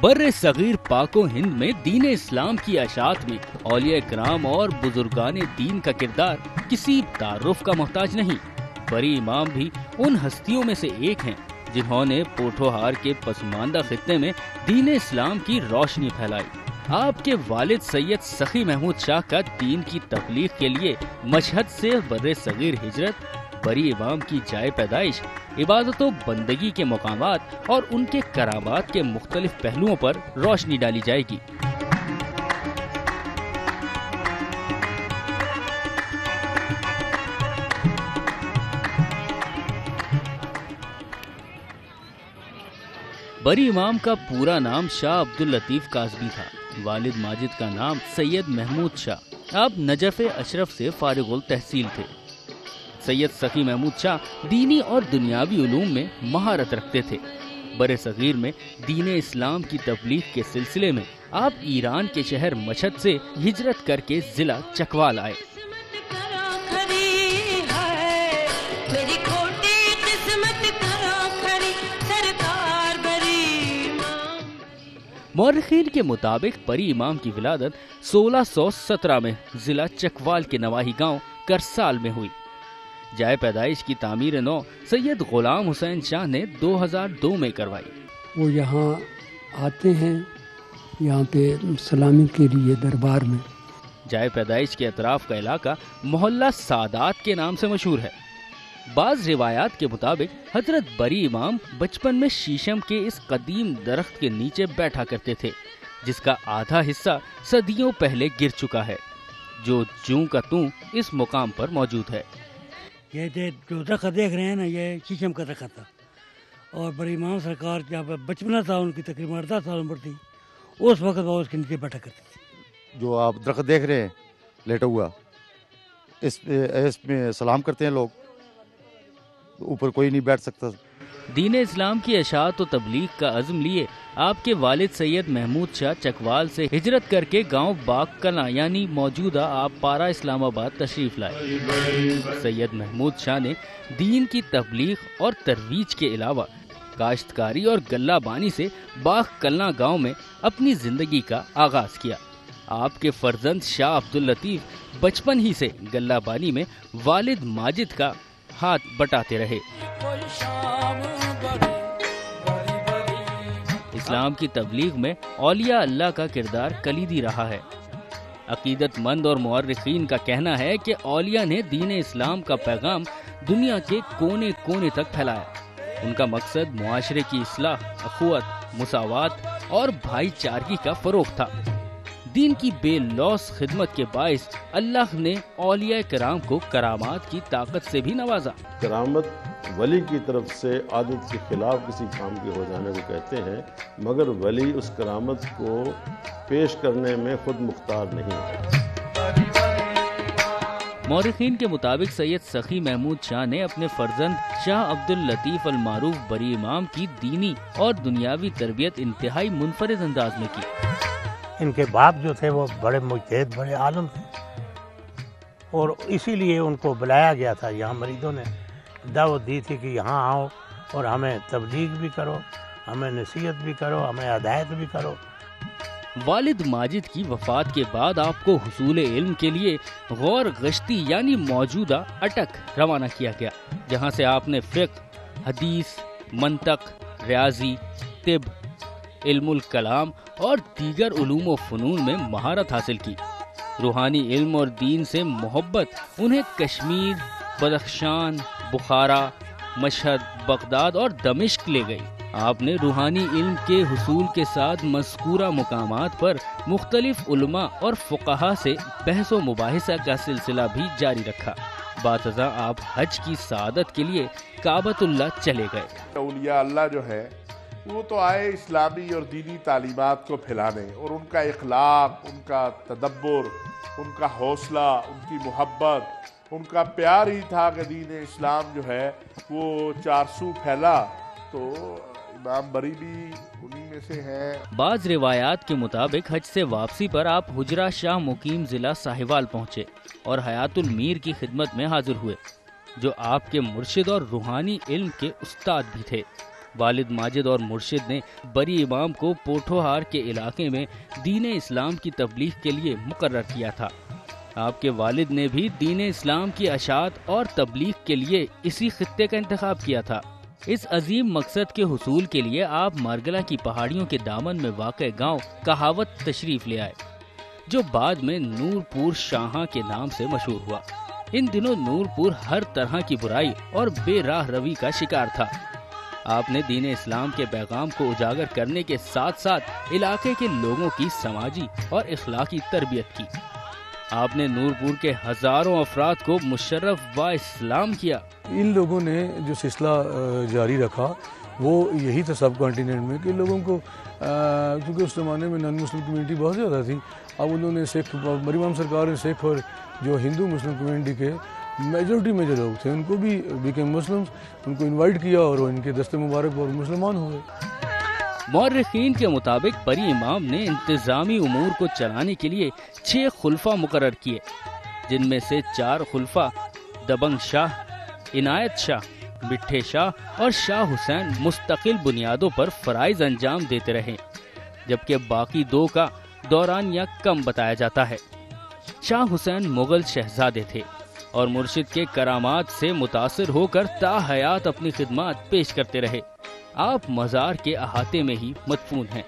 بر صغیر پاک و ہند میں دین اسلام کی اشاعت میں اولیاء کرام اور بزرگان دین کا کردار کسی تعارف کا محتاج نہیں۔ بری امام بھی ان ہستیوں میں سے ایک ہیں جنہوں نے پوٹھوہار کے پسماندہ خطے میں دین اسلام کی روشنی پھیلائی۔ آپ کے والد سید سخی محمود شاہ کا دین کی تبلیغ کے لیے مشہد سے بر صغیر ہجرت، بری امام کی جائے پیدائش، عبادت و بندگی کے مقامات اور ان کے کرامات کے مختلف پہلوؤں پر روشنی ڈالی جائے گی۔ بری امام کا پورا نام شاہ عبداللطیف کاظمی تھا۔ والد ماجد کا نام سید محمود شاہ۔ آپ نجف اشرف سے فارغ التحصیل تھے۔ سید سخی محمود شاہ دینی اور دنیاوی علوم میں مہارت رکھتے تھے۔ بر صغیر میں دین اسلام کی تبلیغ کے سلسلے میں آپ ایران کے شہر مشہد سے ہجرت کر کے ضلع چکوال آئے۔ مورخین کے مطابق بری امام کی ولادت 1617 میں ضلع چکوال کے نواحی گاؤں کرسال میں ہوئی۔ جائے پیدائش کی تعمیر نو سید غلام حسین شاہ نے 2002 میں کروائی۔ وہ یہاں آتے ہیں یہاں پہ سلامی کے لیے دربار میں۔ جائے پیدائش کے اطراف کا علاقہ محلہ سادات کے نام سے مشہور ہے۔ بعض روایات کے مطابق حضرت بری امام بچپن میں شیشم کے اس قدیم درخت کے نیچے بیٹھا کرتے تھے جس کا آدھا حصہ صدیوں پہلے گر چکا ہے، جو جوں کا توں اس مقام پر موجود ہے۔ یہ جو درخت دیکھ رہے ہیں نا، یہ شیشم کا درخت تھا، اور بری امام سرکار جب بچپنا تھا، ان کی تقریباً 18 سال عمر تھی، اس وقت وہ اس کے نیچے بیٹھا کرتے تھے۔ جو آپ درخت دیکھ رہے ہیں لیٹا ہوا، اس میں سلام کرتے ہیں لوگ، اوپر کوئی نہیں بیٹھ سکتا۔ دین اسلام کی اشاعت و تبلیغ کا عزم لیے آپ کے والد سید محمود شاہ چکوال سے ہجرت کر کے گاؤں باغ کلاں یعنی موجودہ آپ پارا اسلام آباد تشریف لائے۔ سید محمود شاہ نے دین کی تبلیغ اور ترویج کے علاوہ کاشتکاری اور غلہ بانی سے باغ کلاں گاؤں میں اپنی زندگی کا آغاز کیا۔ آپ کے فرزند شاہ عبداللطیف بچپن ہی سے غلہ بانی میں والد ماجد کا ہاتھ بٹاتے رہے۔ اسلام کی تبلیغ میں اولیاء اللہ کا کردار کلیدی رہا ہے۔ عقیدت مند اور مورخین کا کہنا ہے کہ اولیاء نے دین اسلام کا پیغام دنیا کے کونے کونے تک پھیلایا۔ ان کا مقصد معاشرے کی اصلاح، اخوت، مساوات اور بھائی چارگی کا فروغ تھا۔ دین کی بے لوث خدمت کے باعث اللہ نے اولیاء کرام کو کرامات کی طاقت سے بھی نوازا۔ کرامت ولی کی طرف سے عادت کے خلاف کسی کام کے ہو جانے کو کہتے ہیں، مگر ولی اس کرامت کو پیش کرنے میں خود مختار نہیں ہے۔ مورخین کے مطابق سید سخی محمود شاہ نے اپنے فرزند شاہ عبداللطیف المعروف بری امام کی دینی اور دنیاوی تربیت انتہائی منفرد انداز میں کی۔ ان کے باپ جو تھے وہ بڑے مجتہد، بڑے عالم تھے، اور اسی لیے ان کو بلایا گیا تھا۔ یہاں مریدوں نے دعوت دی تھی کہ یہاں آؤ اور ہمیں تبلیغ بھی کرو، ہمیں نصیحت بھی کرو، ہمیں ہدایت بھی کرو۔ والد ماجد کی وفات کے بعد آپ کو حصول علم کے لیے غور گشتی یعنی موجودہ اٹک روانہ کیا گیا، جہاں سے آپ نے فقہ، حدیث، منطق، ریاضی، طب، علم الکلام اور دیگر علوم و فنون میں مہارت حاصل کی۔ روحانی علم اور دین سے محبت انہیں کشمیر، بدخشان، بخارا، مشہد، بغداد اور دمشق لے گئی۔ آپ نے روحانی علم کے حصول کے ساتھ مذکورہ مقامات پر مختلف علماء اور فقہا سے بحث و مباحثہ کا سلسلہ بھی جاری رکھا۔ بعد ازاں آپ حج کی سعادت کے لیے کعبۃ اللہ چلے گئے۔ اولیاء اللہ جو ہے وہ تو آئے اسلامی اور دینی تعلیمات کو پھیلانے، اور ان کا اخلاق، ان کا تدبر، ان کا حوصلہ، ان کی محبت، ان کا پیار ہی تھا کہ دین اسلام جو ہے وہ چارسو پھیلا۔ تو امام بری بھی انہی میں سے ہیں۔ بعض روایات کے مطابق حج سے واپسی پر آپ حجرہ شاہ مقیم ضلع ساہیوال پہنچے اور حیات المیر کی خدمت میں حاضر ہوئے، جو آپ کے مرشد اور روحانی علم کے استاد بھی تھے۔ والد ماجد اور مرشد نے بری امام کو پوٹھوہار کے علاقے میں دین اسلام کی تبلیغ کے لیے مقرر کیا تھا۔ آپ کے والد نے بھی دین اسلام کی اشاعت اور تبلیغ کے لیے اسی خطے کا انتخاب کیا تھا۔ اس عظیم مقصد کے حصول کے لیے آپ مارگلہ کی پہاڑیوں کے دامن میں واقع گاؤں کہاوت تشریف لے آئے، جو بعد میں نورپور شاہاں کے نام سے مشہور ہوا۔ ان دنوں نورپور ہر طرح کی برائی اور بے راہ روی کا شکار تھا۔ آپ نے دین اسلام کے پیغام کو اجاگر کرنے کے ساتھ ساتھ علاقے کے لوگوں کی سماجی اور اخلاقی تربیت کی۔ آپ نے نورپور کے ہزاروں افراد کو مشرف و اسلام کیا۔ ان لوگوں نے جو سلسلہ جاری رکھا وہ یہی تھا سب کانٹیننٹ میں کہ لوگوں کو، کیونکہ اس زمانے میں نان مسلم کمیونٹی بہت زیادہ تھی، اب انہوں نے سکھ، بری امام سرکار نے سکھ اور جو ہندو مسلم کمیونٹی کے میجورٹی میں جو لوگ تھے ان کو بھی بیکیم مسلمس، ان کو انوائٹ کیا اور ان کے دستے مبارک اور مسلمان ہوئے۔ مورخین کے مطابق بری امام نے انتظامی امور کو چلانے کے لیے 6 خلفاء مقرر کیے، جن میں سے 4 خلفاء دبنگ شاہ، عنایت شاہ، مٹھے شاہ اور شاہ حسین مستقل بنیادوں پر فرائض انجام دیتے رہے، جبکہ باقی 2 کا دورانیہ کم بتایا جاتا ہے۔ شاہ حسین مغل شہزادے تھے اور مرشد کے کرامات سے متاثر ہو کر تا حیات اپنی خدمات پیش کرتے رہے۔ آپ مزار کے احاطے میں ہی مدفون ہیں۔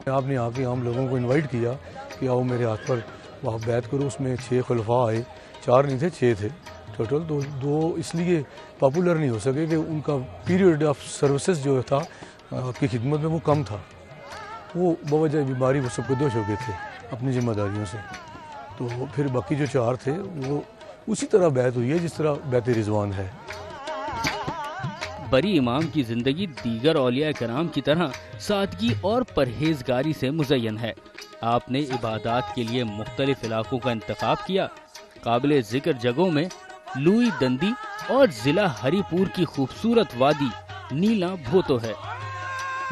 آپ نے آ کے ہم لوگوں کو انوائٹ کیا کہ آؤ میرے ہاتھ پر وہاں بیعت کرو۔ اس میں 6 خلفاء آئے، 4 نہیں تھے 6 تھے ٹوٹل، تو 2 اس لیے پاپولر نہیں ہو سکے کہ ان کا پیریڈ آف سروسز جو تھا آپ کی خدمت میں وہ کم تھا، وہ بوجہ بیماری وہ سب کو دوش ہو گئے تھے اپنی ذمہ داریوں سے، تو پھر باقی جو 4 تھے وہ اسی طرح بیعت ہوئی ہے جس طرح بیعت رضوان ہے۔ بری امام کی زندگی دیگر اولیاء کرام کی طرح سادگی اور پرہیزگاری سے مزین ہے۔ آپ نے عبادات کے لیے مختلف علاقوں کا انتخاب کیا۔ قابل ذکر جگہوں میں لوئی دندی اور ضلع ہری پور کی خوبصورت وادی نیلا بھوتو ہے۔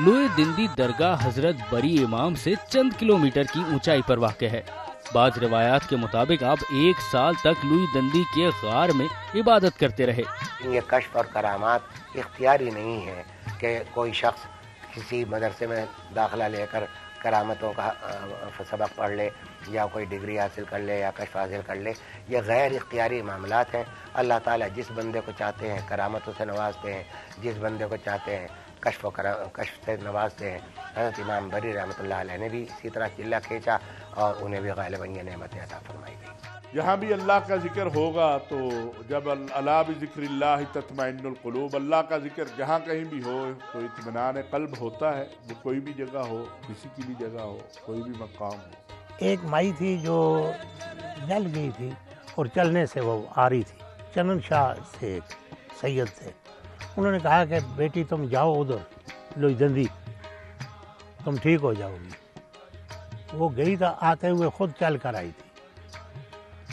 لوئی دندی درگاہ حضرت بری امام سے چند کلومیٹر کی اونچائی پر واقع ہے۔ بعض روایات کے مطابق آپ 1 سال تک لوئی دندی کے غار میں عبادت کرتے رہے۔ یہ کشف اور کرامات اختیاری نہیں ہے کہ کوئی شخص کسی مدرسے میں داخلہ لے کر کرامتوں کا سبق پڑھ لے یا کوئی ڈگری حاصل کر لے یا کشف حاصل کر لے۔ یہ غیر اختیاری معاملات ہیں۔ اللہ تعالیٰ جس بندے کو چاہتے ہیں کرامتوں سے نوازتے ہیں، جس بندے کو چاہتے ہیں کشف سے نوازتے ہیں۔ حضرت امام بری رحمۃ اللہ علیہ نے بھی اسی طرح چلہ کھینچا اور انہیں بھی غالباً یہ نعمت عطا فرمائی گئی۔ یہاں بھی اللہ کا ذکر ہوگا تو جب الا بذکر اللہ تطمئن القلوب، اللہ کا ذکر جہاں کہیں بھی ہو تو اطمینان قلب ہوتا ہے، وہ کوئی بھی جگہ ہو، کسی کی بھی جگہ ہو، کوئی بھی مقام ہو۔ ایک مائی تھی جو جل گئی تھی اور چلنے سے وہ آ رہی تھی، چنن شاہ سے ایک سید تھے، انہوں نے کہا کہ بیٹی تم جاؤ ادھر لوئی دندی، تم ٹھیک ہو جاؤ گی۔ وہ گئی تو آتے ہوئے خود چل کر آئی تھی۔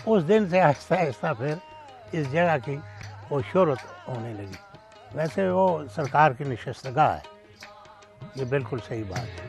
اس دن سے آہستہ آہستہ پھر اس جگہ کی وہ شہرت ہونے لگی۔ ویسے وہ سرکار کی نشستگاہ ہے، یہ بالکل صحیح بات ہے۔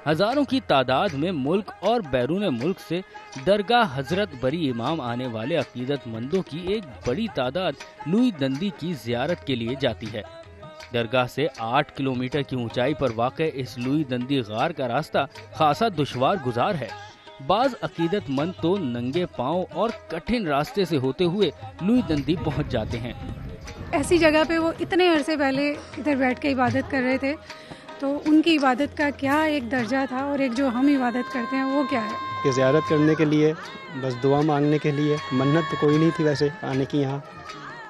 ہزاروں کی تعداد میں ملک اور بیرون ملک سے درگاہ حضرت بری امام آنے والے عقیدت مندوں کی ایک بڑی تعداد لوئی دندی کی زیارت کے لیے جاتی ہے۔ درگاہ سے 8 کلومیٹر کی اونچائی پر واقع اس لوئی دندی غار کا راستہ خاصا دشوار گزار ہے۔ بعض عقیدت مند تو ننگے پاؤں اور کٹھن راستے سے ہوتے ہوئے لوئی دندی پہنچ جاتے ہیں۔ ایسی جگہ پہ وہ اتنے عرصے پہلے ادھر بیٹھ کے عبادت کر رہے تھے، تو ان کی عبادت کا کیا ایک درجہ تھا اور ایک جو ہم عبادت کرتے ہیں وہ کیا ہے؟ کہ زیارت کرنے کے لیے، بس دعا مانگنے کے لیے، منت تو کوئی نہیں تھی ویسے آنے کی یہاں،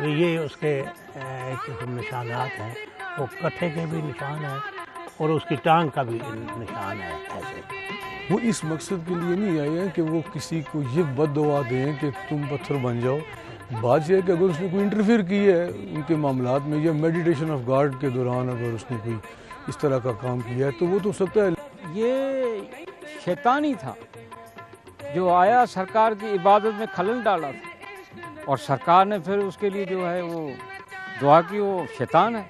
یہ اس کے ایک نشانات ہیں، وہ کٹھے کے بھی نشان ہیں اور اس کی ٹانگ کا بھی نشان ہے ایسے۔ وہ اس مقصد کے لیے نہیں آئے ہیں کہ وہ کسی کو یہ بد دعا دیں کہ تم پتھر بن جاؤ۔ بات یہ ہے کہ اگر اس نے کوئی انٹرفیئر کی ہے ان کے معاملات میں یا میڈیٹیشن آف گاڈ کے دوران اگر اس نے کوئی اس طرح کا کام کیا ہے تو وہ تو ہو سکتا ہے۔ یہ شیطانی تھا جو آیا سرکار کی عبادت میں خلل ڈالا تھا، اور سرکار نے پھر اس کے لیے جو ہے وہ دعا کی، وہ شیطان ہے،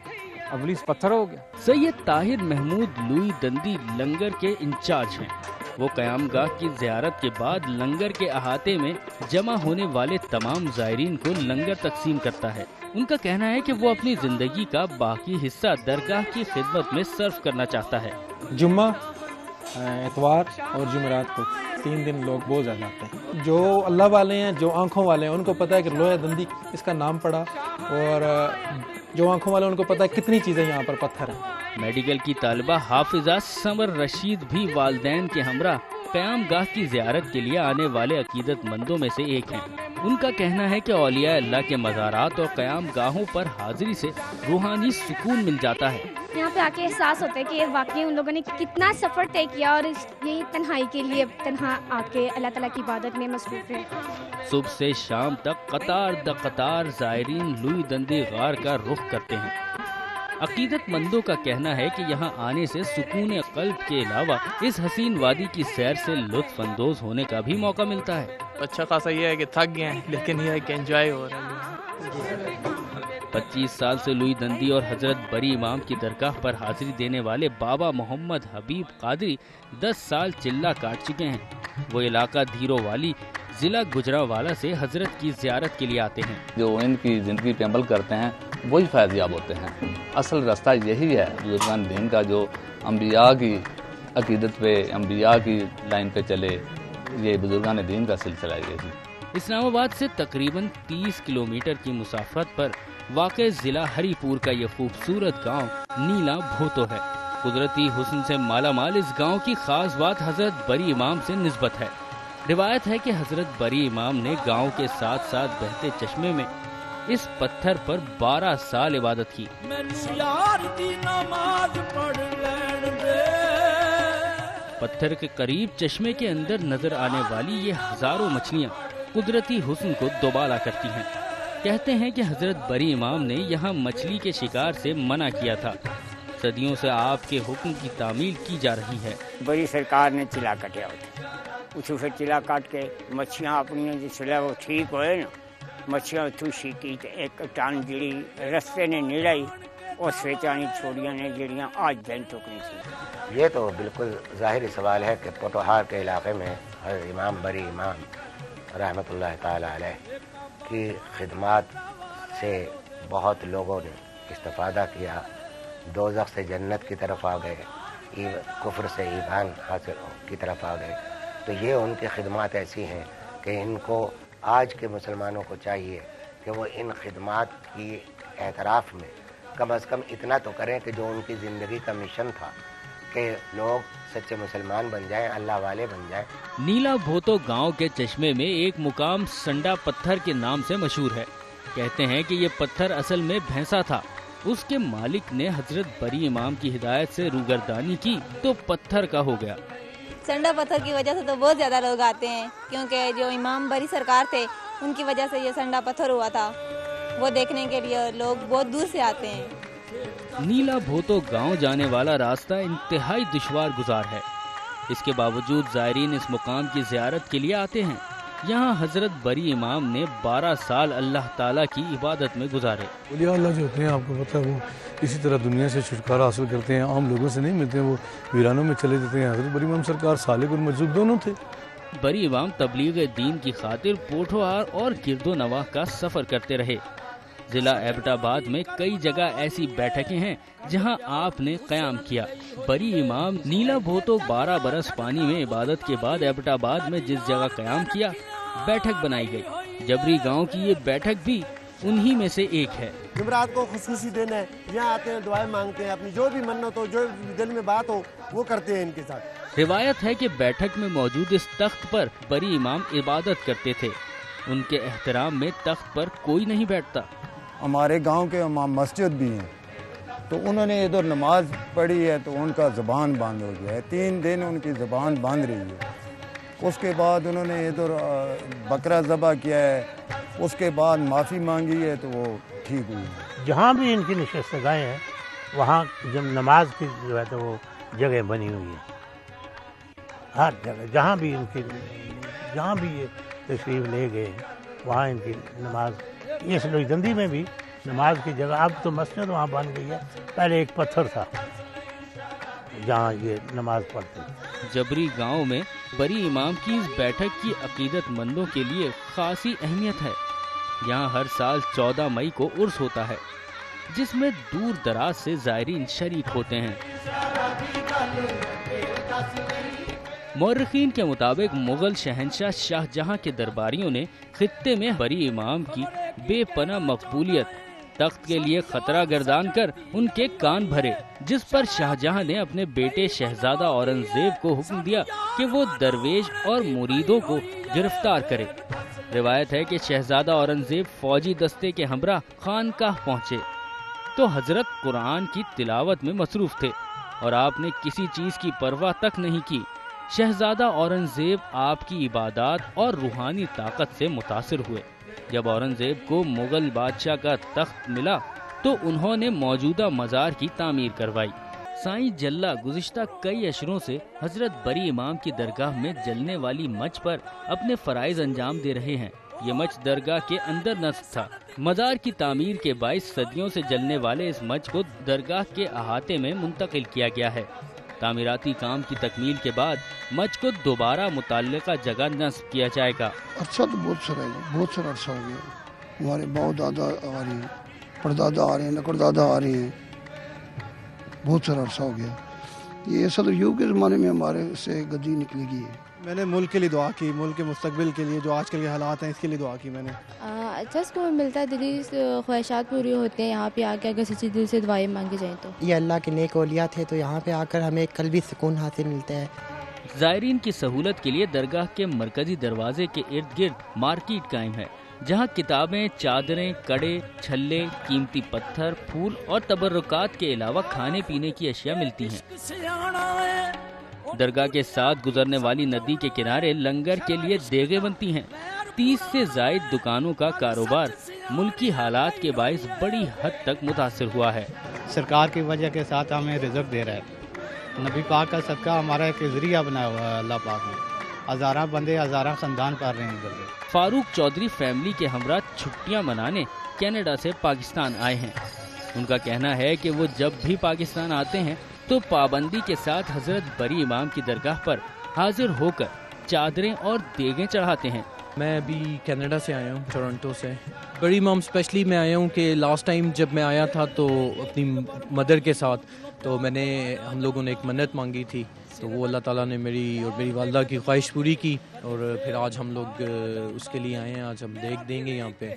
ابلیس پتھر ہو گیا۔ سید طاہر محمود لوئی دندی لنگر کے انچارج ہیں۔ وہ قیام گاہ کی زیارت کے بعد لنگر کے احاطے میں جمع ہونے والے تمام زائرین کو لنگر تقسیم کرتا ہے۔ ان کا کہنا ہے کہ وہ اپنی زندگی کا باقی حصہ درگاہ کی خدمت میں صرف کرنا چاہتا ہے۔ جمعہ، اتوار اور جمعرات کو 3 دن لوگ بہت زیادہ آتے ہیں۔ جو اللہ والے ہیں، جو آنکھوں والے ہیں، ان کو پتہ ہے کہ لوہے دندی اس کا نام پڑا، اور جو آنکھوں والے ان کو پتہ ہے کتنی چیزیں یہاں پر پتھر ہیں۔ میڈیکل کی طالبہ حافظہ سمر رشید بھی والدین کے ہمراہ قیام گاہ کی زیارت کے لیے آنے والے عقیدت مندوں میں سے ایک ہیں۔ ان کا کہنا ہے کہ اولیاء اللہ کے مزارات اور قیام گاہوں پر حاضری سے روحانی سکون مل جاتا ہے۔ یہاں پہ آ کے احساس ہوتا ہے کہ واقعی ان لوگوں نے کتنا سفر طے کیا، اور یہی تنہائی کے لیے تنہا آ کے اللہ تعالیٰ کی عبادت میں مصروف ہیں۔ صبح سے شام تک قطار در قطار زائرین لوئی دندی غار کا رخ کرتے ہیں۔ عقیدت مندوں کا کہنا ہے کہ یہاں آنے سے سکون قلب کے علاوہ اس حسین وادی کی سیر سے لطف اندوز ہونے کا بھی موقع ملتا ہے۔ اچھا خاصا یہ ہے کہ تھک گئے ہیں، لیکن یہ ہے کہ انجوائے ہو رہا ہے۔ 25 سال سے لوئی دندی اور حضرت بری امام کی درگاہ پر حاضری دینے والے بابا محمد حبیب قادری 10 سال چلہ کاٹ چکے ہیں۔ وہ علاقہ دھیرو والی ضلع گجرانوالہ سے حضرت کی زیارت کے لیے آتے ہیں۔ جو ان کی زندگی پہ عمل کرتے ہیں وہی فیض یاب ہوتے ہیں۔ اصل راستہ یہی ہے بزرگان دین کا، جو انبیاء کی عقیدت پہ، انبیاء کی لائن پہ چلے، یہ بزرگان دین کا سلسلہ ہے۔ یہی اسلام آباد سے تقریباً 30 کلومیٹر کی مسافت پر واقع ضلع ہری پور کا یہ خوبصورت گاؤں نیلا بھوتو ہے۔ قدرتی حسن سے مالا مال اس گاؤں کی خاص بات حضرت بری امام سے نسبت ہے۔ روایت ہے کہ حضرت بری امام نے گاؤں کے ساتھ ساتھ بہتے چشمے میں اس پتھر پر 12 سال عبادت کی۔ پتھر کے قریب چشمے کے اندر نظر آنے والی یہ ہزاروں مچھلیاں قدرتی حسن کو دوبالا کرتی ہیں۔ کہتے ہیں کہ حضرت بری امام نے یہاں مچھلی کے شکار سے منع کیا تھا۔ صدیوں سے آپ کے حکم کی تعمیل کی جا رہی ہے۔ بڑی سرکار نے چلا کٹیا ہوتا، اس پھر چلا کٹ کے مچھلیاں اپنی جسے وہ ٹھیک ہوئے نا، مچھلیاں اتوں شیکی ایک ٹن جڑی رستے نے نیڑائی اس آنی چھوڑیاں نے جڑیاں آج دن تک نہیں تھی۔ یہ تو بالکل ظاہری سوال ہے کہ پوٹوہار کے علاقے میں حضرت امام بری امام رحمۃ اللہ تعالی علیہ کی خدمات سے بہت لوگوں نے استفادہ کیا، دوزخ سے جنت کی طرف آ گئے، کفر سے ایمان حاصل کی طرف آ گئے۔ تو یہ ان کی خدمات ایسی ہیں کہ ان کو آج کے مسلمانوں کو چاہیے کہ وہ ان خدمات کی اعتراف میں کم از کم اتنا تو کریں کہ جو ان کی زندگی کا مشن تھا کہ لوگ سچے مسلمان بن جائیں، اللہ والے بن جائیں۔ نیلا بھوتو گاؤں کے چشمے میں ایک مقام سنڈا پتھر کے نام سے مشہور ہے۔ کہتے ہیں کہ یہ پتھر اصل میں بھینسا تھا، اس کے مالک نے حضرت بری امام کی ہدایت سے روگردانی کی تو پتھر کا ہو گیا۔ سنڈا پتھر کی وجہ سے تو بہت زیادہ لوگ آتے ہیں، کیونکہ جو امام بری سرکار تھے ان کی وجہ سے یہ سنڈا پتھر ہوا تھا، وہ دیکھنے کے لیے لوگ بہت دور سے آتے ہیں۔ نیلا بھوتو گاؤں جانے والا راستہ انتہائی دشوار گزار ہے، اس کے باوجود زائرین اس مقام کی زیارت کے لیے آتے ہیں۔ یہاں حضرت بری امام نے 12 سال اللہ تعالیٰ کی عبادت میں گزارے۔ اولیاء اللہ جو ہوتے ہیں آپ کو پتہ ہے وہ اسی طرح دنیا سے چھٹکارا حاصل کرتے ہیں، عام لوگوں سے نہیں ملتے ہیں، وہ ویرانوں میں چلے جاتے ہیں۔ حضرت بری امام سرکار سالک اور مجذوب دونوں تھے۔ بری امام تبلیغ دین کی خاطر پوٹھوہار اور گرد و نواح کا سفر کرتے رہے۔ ضلع ایبٹ آباد میں کئی جگہ ایسی بیٹھکیں ہیں جہاں آپ نے قیام کیا۔ بری امام نیلا بھوتو 12 برس پانی میں عبادت کے بعد ایبٹ آباد میں جس جگہ قیام کیا بیٹھک بنائی گئی۔ جبری گاؤں کی یہ بیٹھک بھی انہی میں سے ایک ہے۔ جمعرات کو خصوصی دن ہے، یہاں آتے ہیں، دعائیں مانگتے ہیں، اپنی جو بھی منت ہو، جو دل میں بات ہو وہ کرتے ہیں ان کے ساتھ۔ روایت ہے کہ بیٹھک میں موجود اس تخت پر بری امام عبادت کرتے تھے۔ ان کے احترام میں تخت پر کوئی نہیں بیٹھتا۔ ہمارے گاؤں کے امام مسجد بھی ہیں، تو انہوں نے ادھر نماز پڑھی ہے تو ان کا زبان بند ہو گیا ہے، 3 دن ان کی زبان بند رہی ہے۔ اس کے بعد انہوں نے ادھر بکرا ذبح کیا ہے، اس کے بعد معافی مانگی ہے تو وہ ٹھیک ہوئی ہے۔ جہاں بھی ان کی نشست گاہیں ہیں وہاں جب نماز کی جو ہے تو وہ جگہ بنی ہوئی ہے، ہر جگہ جہاں بھی یہ تشریف لے گئے وہاں ان کی نماز، یہ سلوچدندی میں بھی نماز کی جگہ اب تو مسجد وہاں بن گئی ہے، پہلے ایک پتھر تھا جہاں یہ نماز پڑھتے۔ جبری گاؤں میں بری امام کی اس بیٹھک کی عقیدت مندوں کے لیے خاصی اہمیت ہے۔ یہاں ہر سال 14 مئی کو عرس ہوتا ہے جس میں دور دراز سے زائرین شریک ہوتے ہیں۔ مورخین کے مطابق مغل شہنشاہ شاہ جہاں کے درباریوں نے خطے میں بری امام کی بے پناہ مقبولیت تخت کے لیے خطرہ گردان کر ان کے کان بھرے، جس پر شاہ جہاں نے اپنے بیٹے شہزادہ اورنگزیب کو حکم دیا کہ وہ درویش اور مریدوں کو گرفتار کرے۔ روایت ہے کہ شہزادہ اورنگزیب فوجی دستے کے ہمراہ خانقاہ پہنچے تو حضرت قرآن کی تلاوت میں مصروف تھے اور آپ نے کسی چیز کی پرواہ تک نہیں کی۔ شہزادہ اورنگزیب آپ کی عبادات اور روحانی طاقت سے متاثر ہوئے۔ جب اورنگزیب کو مغل بادشاہ کا تخت ملا تو انہوں نے موجودہ مزار کی تعمیر کروائی۔ سائیں جلہ گزشتہ کئی اشروں سے حضرت بری امام کی درگاہ میں جلنے والی مچ پر اپنے فرائض انجام دے رہے ہیں۔ یہ مچ درگاہ کے اندر نصب تھا۔ مزار کی تعمیر کے باعث صدیوں سے جلنے والے اس مچ کو درگاہ کے احاطے میں منتقل کیا گیا ہے۔ تعمیراتی کام کی تکمیل کے بعد مچ کو دوبارہ متعلقہ جگہ نصب کیا جائے گا۔ عرصہ تو بہت سارا ہے، بہت سارا عرصہ ہو گیا۔ ہمارے باؤ دادا آ رہے ہیں، پردادا آ رہے ہیں، لکڑ دادا آ رہے ہیں، بہت سارا عرصہ ہو گیا۔ یہ صدر یوگ کے زمانے میں ہمارے سے گدی نکلی گئی ہے۔ میں نے ملک کے لیے دعا کی، ملک کے مستقبل کے لیے، جو آج کل کے حالات ہیں اس کے لیے دعا کی میں نے۔ اچھا سکون ملتا ہے، دلی خواہشات پوری ہوتے ہیں یہاں پہ آ کے اگر سچے دل سے دعائیں مانگی جائیں تو۔ یہ اللہ کے نیک اولیاء تھے تو یہاں پہ آ کر ہمیں قلبی سکون حاصل ملتا ہے۔ زائرین کی سہولت کے لیے درگاہ کے مرکزی دروازے کے ارد گرد مارکیٹ قائم ہے جہاں کتابیں، چادریں، کڑے، چھلے، قیمتی پتھر، پھول اور تبرکات کے علاوہ کھانے پینے کی اشیاء ملتی ہیں۔ درگاہ کے ساتھ گزرنے والی ندی کے کنارے لنگر کے لیے دیگیں بنتی ہیں۔ 30 سے زائد دکانوں کا کاروبار ملکی حالات کے باعث بڑی حد تک متاثر ہوا ہے۔ سرکار کی وجہ کے ساتھ ہمیں رزق دے رہا ہے، نبی پاک کا صدقہ ہمارا ایک ذریعہ بنا ہوا ہے اللہ پاک نے۔ ہزارہ بندے، ہزارہ خاندان پال رہے ہیں ادھر سے۔ فاروق چودھری فیملی کے ہمراہ چھٹیاں منانے کینیڈا سے پاکستان آئے ہیں۔ ان کا کہنا ہے کہ وہ جب بھی پاکستان آتے ہیں تو پابندی کے ساتھ حضرت بری امام کی درگاہ پر حاضر ہو کر چادریں اور دیگیں چڑھاتے ہیں۔ میں ابھی کینیڈا سے آیا ہوں، ٹورنٹو سے۔ بڑی امام اسپیشلی میں آیا ہوں کہ لاسٹ ٹائم جب میں آیا تھا تو اپنی مدر کے ساتھ تو ہم لوگوں نے ایک منت مانگی تھی تو وہ اللہ تعالیٰ نے میری اور میری والدہ کی خواہش پوری کی، اور پھر آج ہم لوگ اس کے لیے آئے ہیں۔ آج ہم دیکھ دیں گے یہاں پہ۔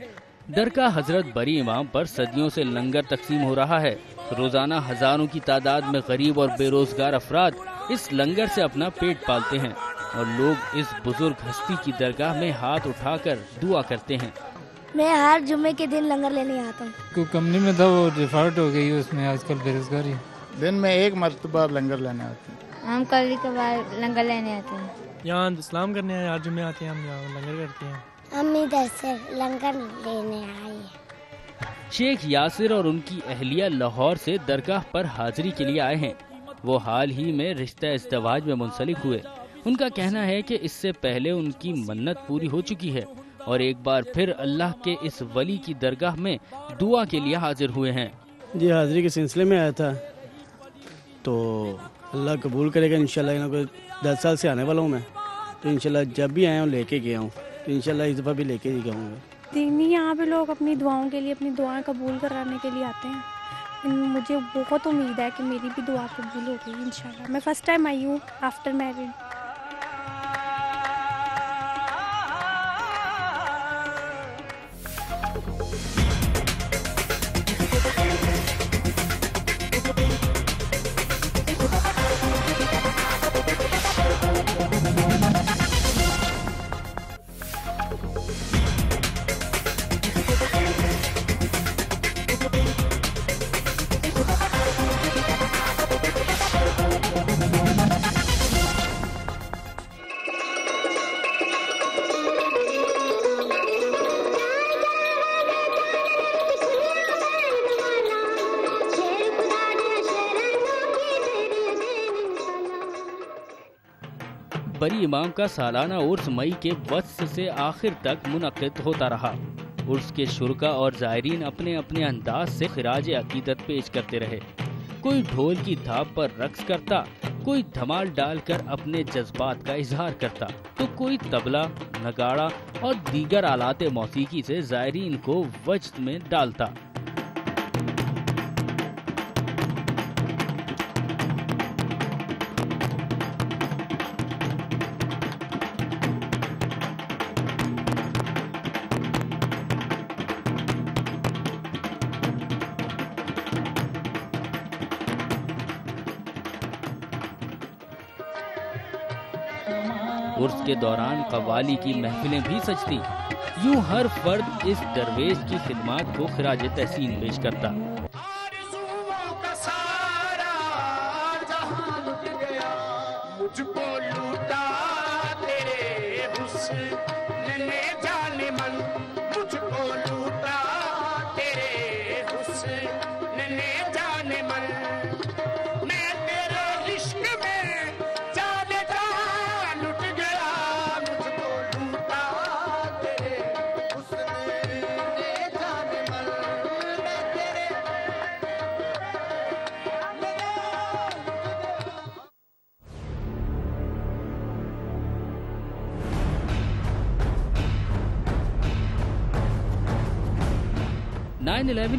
درگاہ حضرت بری امام پر صدیوں سے لنگر تقسیم ہو رہا ہے۔ روزانہ ہزاروں کی تعداد میں غریب اور بے روزگار افراد اس لنگر سے اپنا پیٹ پالتے ہیں اور لوگ اس بزرگ ہستی کی درگاہ میں ہاتھ اٹھا کر دعا کرتے ہیں۔ میں ہر جمعے کے دن لنگر لینے آتا ہوں۔ کوئی کمپنی میں تھا وہ ڈیفالٹ ہو گئی، اس میں آج کل بے روزگاری۔ دن میں 1 مرتبہ لنگر لینے آتے ہیں۔ ہم کبھی کبھار لنگر لینے آتے ہیں۔ یہاں اسلام کرنے آئے، ہر جمعے آتے ہیں ہم، یہاں لنگر کرتے ہیں۔ ہم ادھر سے لنگر لینے آئے ہیں۔ شیخ یاسر اور ان کی اہلیہ لاہور سے درگاہ پر حاضری کے لیے آئے ہیں۔ وہ حال ہی میں رشتہ ازدواج میں منسلک ہوئے۔ ان کا کہنا ہے کہ اس سے پہلے ان کی منت پوری ہو چکی ہے اور ایک بار پھر اللہ کے اس ولی کی درگاہ میں دعا کے لیے حاضر ہوئے ہیں۔ جی حاضری کے سلسلے میں آیا تھا تو اللہ قبول کرے گا انشاءاللہ۔ 10 سال سے آنے والا ہوں میں، تو انشاءاللہ جب بھی آیا ہوں لے کے گیا ہوں، تو انشاءاللہ اس دفعہ بھی لے کے ہی جاؤں گا۔ دینی یہاں پہ لوگ اپنی دعاؤں کے لیے، اپنی دعائیں قبول کرانے کے لیے آتے ہیں۔ مجھے بہت امید ہے کہ میری بھی دعا قبول ہوگی انشاءاللہ۔ میں فرسٹ ٹائم آئی ہوں آفٹر میرڈ۔ بری امام کا سالانہ عرس مئی کے وسط سے آخر تک منعقد ہوتا رہا۔ عرس کے شرکا اور زائرین اپنے اپنے انداز سے خراج عقیدت پیش کرتے رہے۔ کوئی ڈھول کی دھاپ پر رقص کرتا، کوئی دھمال ڈال کر اپنے جذبات کا اظہار کرتا، تو کوئی طبلہ، نگاڑا اور دیگر آلات موسیقی سے زائرین کو وجد میں ڈالتا۔ عرس کے دوران قوالی کی محفلیں بھی سجتی، یوں ہر فرد اس درویش کی خدمات کو خراج تحسین پیش کرتا۔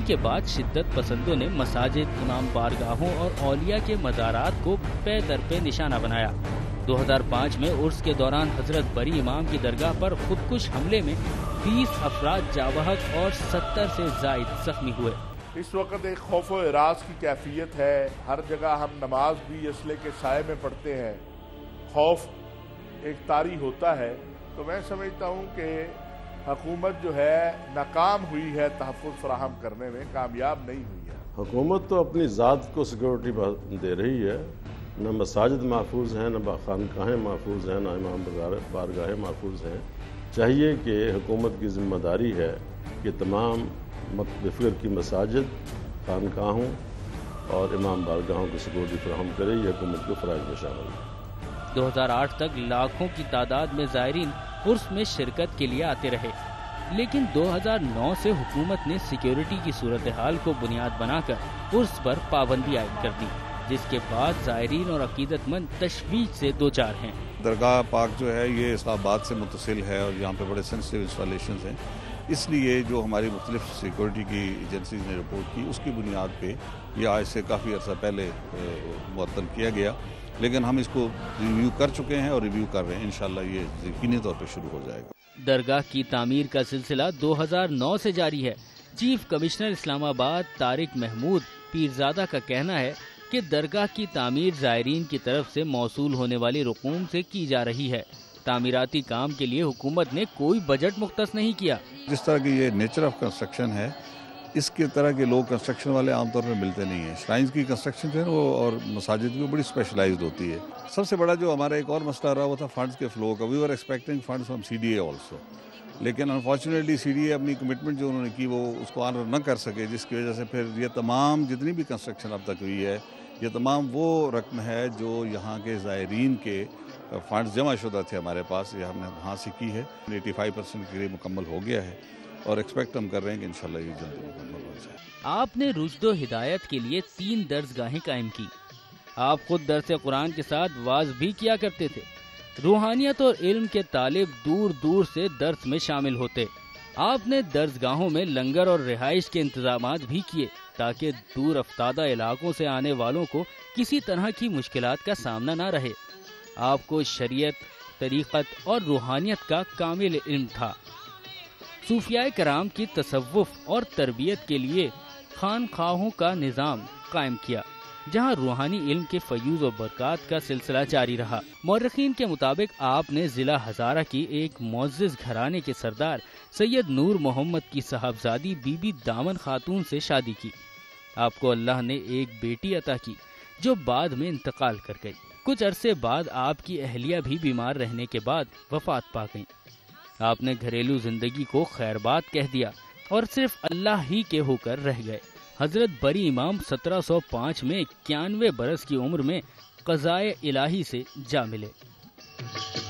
کے بعد شدت پسندوں نے مساجد، امام بارگاہوں اور اولیاء کے مزارات کو پے در پہ نشانہ بنایا۔ 2005 میں عرس کے دوران حضرت بری امام کی درگاہ پر خودکش حملے میں 20 افراد جاں بحق اور 70 سے زائد زخمی ہوئے۔ اس وقت ایک خوف و ہراس کی کیفیت ہے، ہر جگہ ہم نماز بھی اسلحے کے سائے میں پڑھتے ہیں، خوف ایک طاری ہوتا ہے۔ تو میں سمجھتا ہوں کہ حکومت جو ہے ناکام ہوئی ہے تحفظ فراہم کرنے میں، کامیاب نہیں ہوئی ہے۔ حکومت تو اپنی ذات کو سیکورٹی دے رہی ہے، نہ مساجد محفوظ ہیں، نہ خانقاہیں محفوظ ہیں، نہ امام بارگاہیں محفوظ ہیں۔ چاہیے کہ حکومت کی ذمہ داری ہے کہ تمام بفکر کی مساجد، خانقاہوں اور امام بارگاہوں کی سیکورٹی فراہم کرے، یہ حکومت کے فرائض میں شامل ہے۔ 2008 تک لاکھوں کی تعداد میں زائرین عرس میں شرکت کے لیے آتے رہے، لیکن 2009 سے حکومت نے سیکیورٹی کی صورتحال کو بنیاد بنا کر عرس پر پابندی عائد کر دی، جس کے بعد زائرین اور عقیدت مند تشویش سے دوچار ہیں۔ درگاہ پاک جو ہے یہ اسلام آباد سے متصل ہے اور یہاں پہ بڑے سینسٹیو انسٹالیشنز ہیں، اس لیے جو ہماری مختلف سیکورٹی کی ایجنسیز نے رپورٹ کی اس کی بنیاد پہ یہ آج سے کافی عرصہ پہلے معطل کیا گیا، لیکن ہم اس کو ریویو کر چکے ہیں اور ریویو کر رہے ہیں، انشاءاللہ یہ یقینی طور پہ شروع ہو جائے گا۔ درگاہ کی تعمیر کا سلسلہ 2009 سے جاری ہے۔ چیف کمشنر اسلام آباد طارق محمود پیرزادہ کا کہنا ہے کہ درگاہ کی تعمیر زائرین کی طرف سے موصول ہونے والی رقوم سے کی جا رہی ہے۔ تعمیراتی کام کے لیے حکومت نے کوئی بجٹ مختص نہیں کیا۔ جس طرح کی یہ نیچر آف کنسٹرکشن ہے، اس کے طرح کے لوگ کنسٹرکشن والے عام طور پہ ملتے نہیں ہیں۔ شرائنز کی کنسٹرکشن جو ہے وہ اور مساجد کی بڑی اسپیشلائزڈ ہوتی ہے۔ سب سے بڑا جو ہمارا ایک اور مسئلہ رہا وہ تھا فنڈز کے فلو کا۔ We are expecting funds from CDA also, لیکن انفارچونیٹلی CDA اپنی کمٹمنٹ جو انہوں نے کی وہ اس کو آنر نہ کر سکے، جس کی وجہ سے پھر یہ تمام جتنی بھی کنسٹرکشن اب تک ہوئی ہے یہ تمام وہ رقم ہے جو یہاں کے زائرین کے فنڈز جمع شدہ تھے ہمارے پاس، یہ ہم نے وہاں سے کی ہے۔ 85% کے لیے مکمل ہو گیا ہے اور ایکسپیکٹ ہم کر رہے ہیں کہ انشاءاللہ یہ جلدی مکمل ہو جائے۔ آپ نے رشد و ہدایت کے لیے 3 درسگاہیں قائم کی۔ آپ خود درس قرآن کے ساتھ واعظ بھی کیا کرتے تھے۔ روحانیت اور علم کے طالب دور دور سے درس میں شامل ہوتے۔ آپ نے درسگاہوں میں لنگر اور رہائش کے انتظامات بھی کیے تاکہ دور افتادہ علاقوں سے آنے والوں کو کسی طرح کی مشکلات کا سامنا نہ رہے۔ آپ کو شریعت، طریقت اور روحانیت کا کامل علم تھا۔ صوفیاء کرام کی تصوف اور تربیت کے لیے خانقاہوں کا نظام قائم کیا، جہاں روحانی علم کے فیوز و برکات کا سلسلہ جاری رہا۔ مورخین کے مطابق آپ نے ضلع ہزارہ کی ایک معزز گھرانے کے سردار سید نور محمد کی صاحبزادی بی بی دامن خاتون سے شادی کی۔ آپ کو اللہ نے ایک بیٹی عطا کی جو بعد میں انتقال کر گئی۔ کچھ عرصے بعد آپ کی اہلیہ بھی بیمار رہنے کے بعد وفات پا گئیں۔ آپ نے گھریلو زندگی کو خیر بات کہہ دیا اور صرف اللہ ہی کے ہو کر رہ گئے۔ حضرت بری امام 1705 میں 91 برس کی عمر میں قضائے الہی سے جا ملے۔ ہے.